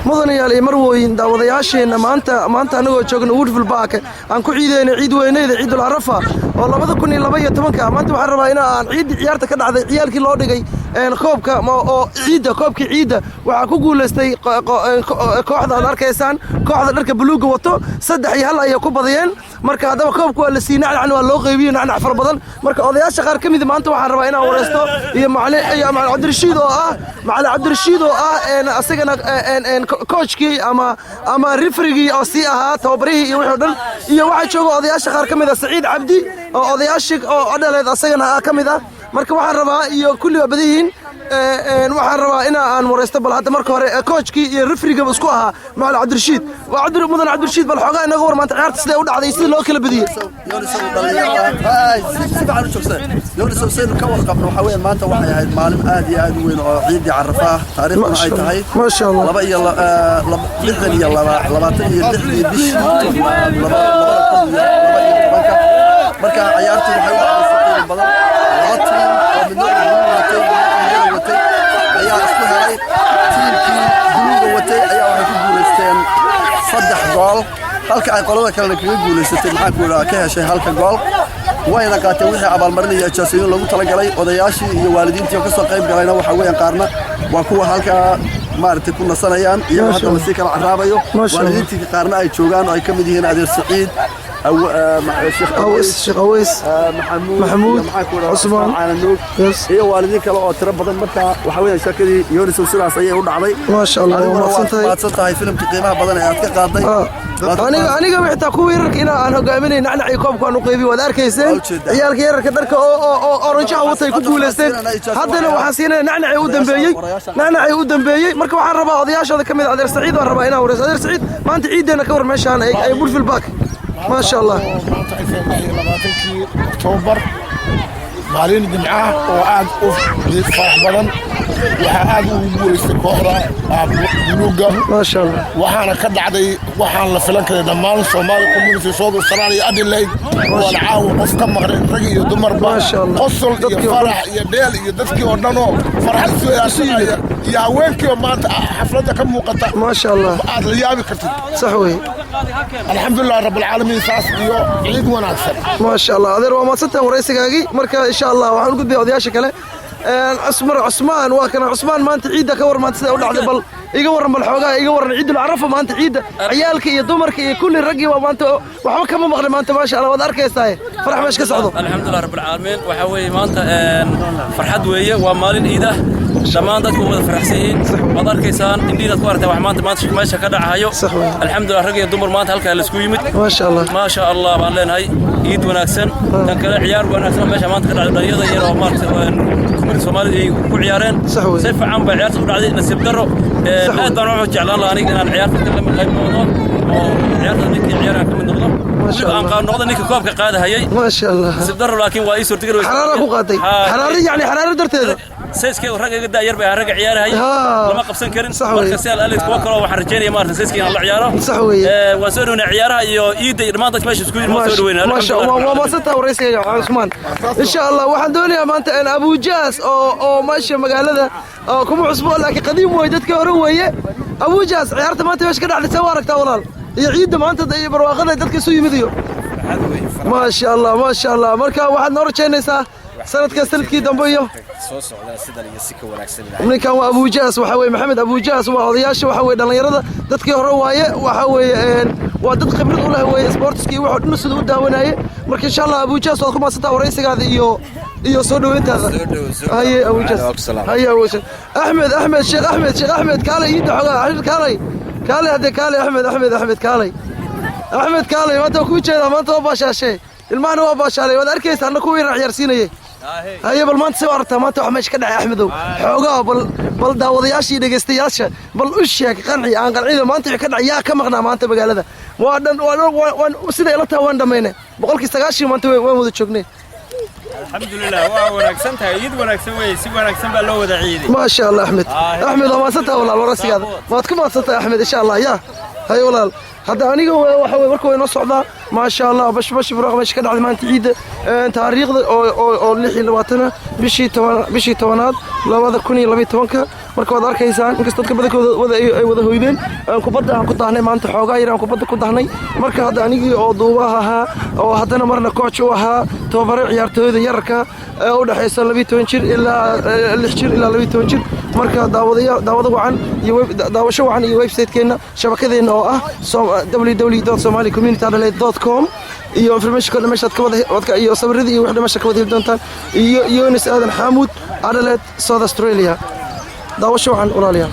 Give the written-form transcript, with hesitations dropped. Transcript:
mudanayaal marwooyin daawadayaasheena maanta anagoo joogno Woodville Park aan ku ciideyna ciid weynayda Ciidul Arafa oo 2012 maanta waxaan rabaa in aan ciyaarta ka dhacday ciyaalkii loo dhigay koobka oo koobkii ciida waxa ku guuleystay kooxda aad arkaysaan kooxda dharka buluuga wato 3-1 ay ku badiyeen marka hadaba koobku waa la siinay nacnac waa loo qeybiyay nacnac far badan marka odayaasha qaar kamid maanta waxaan rabaa inaan wareysto iyo macallin Cabdirashiid oo ah asagana coachkii ama referee oo si ahaa tababarihii iyo wixii dhan iyo waxa jooga odayaasha qaar kamid ah Saciid Cabdi oo odayaashii oo adaleed asagana kamid ah marka waxaan rabaa iyo kulli badihiin waxaan rabaa in aan wareysto bal hadda marka hore coachkii iyo referee isku ahaa macallin Cabdirashiid mudan Cabdirashiid bal xogaa inaga war maanta ciyaarta sidee u dhacday sidii loo kala badiyay waxa weeyaan maanta waxay ahayd maalin aad iyo aad u weyn oo ciidii Carafa taariikhdu ay tahay ma sha Allah 26 marka ciyaartu waxay u dhacday badan laba tiim oo midna ayaa isku helay tiimkii buluuga watay ayaa waxay ku guuleysteen 3 gool halka ay qolada kale kaga guuleysatay maxaa ku yiraahdaa ka heshay halka gool wayna qaateen wixii abaalmarinaya Chelsea lagu talagalay odayaashii iyo waalidiintii ka soo qayb galayna waxa weeyaan qaarna waa kuwa halka maartay ku nasanayaan iyo hadda la sii kala caraabayo waalidiintii qaarna ay joogaan oo ay ka mid yihiin adeer Saciid Sheekh Aweys Maxamuud Cusmaan iyo waalidiin kale oo tiro badan marka waxa weeyaan shakadii Yoonis Sidaas ayay u dhacday ma sha Allah ma santahay filimkii qiimaha badan ee aad ka qaaday aniga wixii ku weerarka in aan hogaaminay nacnacii koobka aan u qeybiyo wada arkayseen ciyaalka yararka dharka oo orange watay ku guuleysteen haddana waxa siinay nacnacii u dambeeyay marka waxaan rabaa odayaashooda kamid adeer Saciid waan rabaa inaan wareyso adeer Saciid maanta ciideena ka war meeshaan ay Woodville Park ما شاء الله أكتوبر مالين جمعة وعاد فرح بدن وعاد وبوليس كوحرة بلوغا ما شاء الله وحنا كد عدي وحنا لفلان كده دمان صومالي كوميونتي صوت الصناعي أدي الليل والعاو قفكم مغرب رجي يدمر ما شاء الله قصل فرح يديل يدفكي ودنو فرح السوية يا وينك ما أنت حفلتك كم مقطع ما شاء الله عاد ليابي كتير صحوي الحمد لله رب العالمين ساس عيد وناكسر ما شاء الله هذا هو ما صدق ورئيسكاغي مركا ان شاء الله waxaan u gudbay odayaasha kale Cusmaan waa kana Cusmaan maanta ciida ka war maanta sida u dhacday bal iga waran bal xoogaa iga waran ciidul Arafa maanta ciida ciyaalka iyo dumarka iyo kulli ragii waa maanta waxba kama maqlay maanta ma sha Allah wad arkaysaa farax meesh ka socdo alxamdulillah rabbil caalamiin waxa weey maanta farxad weeye waa maalin ciida dhamaan dadku wada faraxsan wad arkaysaan indhiida ku aragtay wax maanta meesha ka dhacayo alxamdulillah rag iyo dumar maanta halka la isku yimid ma sha Allah baan leenahay ciid wanaagsan tan kale ciyaar wanaagsan meesha maanta ka dhacday dhalinyarada yar oo maartay Soomaalida ay ku ciyaareen si fiican bay ciyaartu u dhacday nasiib daro aad baan u jeclaan lahaa aniga inaan ciyaarta ka qayb qaato oo ciyaarta ninka ciyaaraha ka mid noqdo aan qaan noqdo ninka koobka qaadahayay ma sha Allah nasiib daro laakiin waa ii suurtagal xaraara ku qaaday xaraara darteeda sayskii ragga da yar bay ragga ciyaarahay lama qabsan karin marka si Alex kuwa kale waxaan rajeenayaa maarta sayskii aan la ciyaaro waa soo dhawnaa ciyaaraha iyo iida dhamaad dadka meesha isku yimid soo dhaweynaa ma sha Allah ma santa wareysiga Cusmaan insha Allah waxaan doonayaa maanta in Abu Jaas oo maasha magaalada kuma cusbo laakiin qadiim way dadka hore weeye Abu Jaas ciyaarta maanta meesha ka dhacday soo aragtaa walaal iyo ciida maanta iyo barwaaqada dadka soo yimidiyo ma sha Allah marka waxaad noo rajaynaysaa sanadkii dambe iyo soo socda sida iyo si ka wanaagsan ninkan waa Abu Jaas waxa weey Maxamed Abu Jaas waa odayaasha waxa weey dhalinyarada dadkii hore waaye waxa weey waa dad khibrad u leh weey sportskii wuxuu dhan sida u daawanayay marka insha Allah Abu Jaas waa kuma santa wareysigaada iyo soo dhaweyntaada haye Abu Jaas haye Abu Jaas Sheekh Ahmed kaale ii dhaxoga kaale hada kaale Ahmed kaale maanta ku jeeda maanta waa baashaashay ilmaana waa baashaalay wad arkaysaa anna ku weerar ciyaarsiinayay haye bal maanta soo aragtaa maanta wax meesha ka dhacay Axmedow xoogaa bal daawadayaashii dhageystayaasha bal u sheeg qanci aan qancida maanta wixii ka dhacay yaa ka maqnaa maanta magaalada waa sida ila taa waan dhameynay 90 maanta waan wada joognay alxamdulillah waa wanaagsan tahay ciid wanaagsan weey si wanaagsan baa loo wada ciiday ma sha Allah Axmed waa ma santa walaal warasigaada waad ku maadsantay Axmed insha Allah yaa هاي والله هذا أنيقه وحوي مركو ينصعدا ما شاء الله باش برغم إيش كده عدمان تعيد تاريخ أو اللي لواتنا بشي توانات لو هذا كوني لبي توانك مركو دار كيسان إنك استدك بدك وذا هويدين كبدا عن كده هني ما أنت حاجة يرام كبدا كده هني مركو هذا أنيقه أو ضواها أو هذا مرنا كوتش وها توبر عيارته هذا يركا أو ده حيصل لبي تونشر إلا اللي إلا لبي تونشر مركو داود وعن داوشوا عن ويب سايت كنا شبكة إنه www.somalicommunity.com iyo information kale meesha ka wada iyo sawirradii iyo wixii meesha ka wada doontaan iyo Yunus Aadan Xamuud Adelaide South Australia daawasho waxaan ulaaliyaa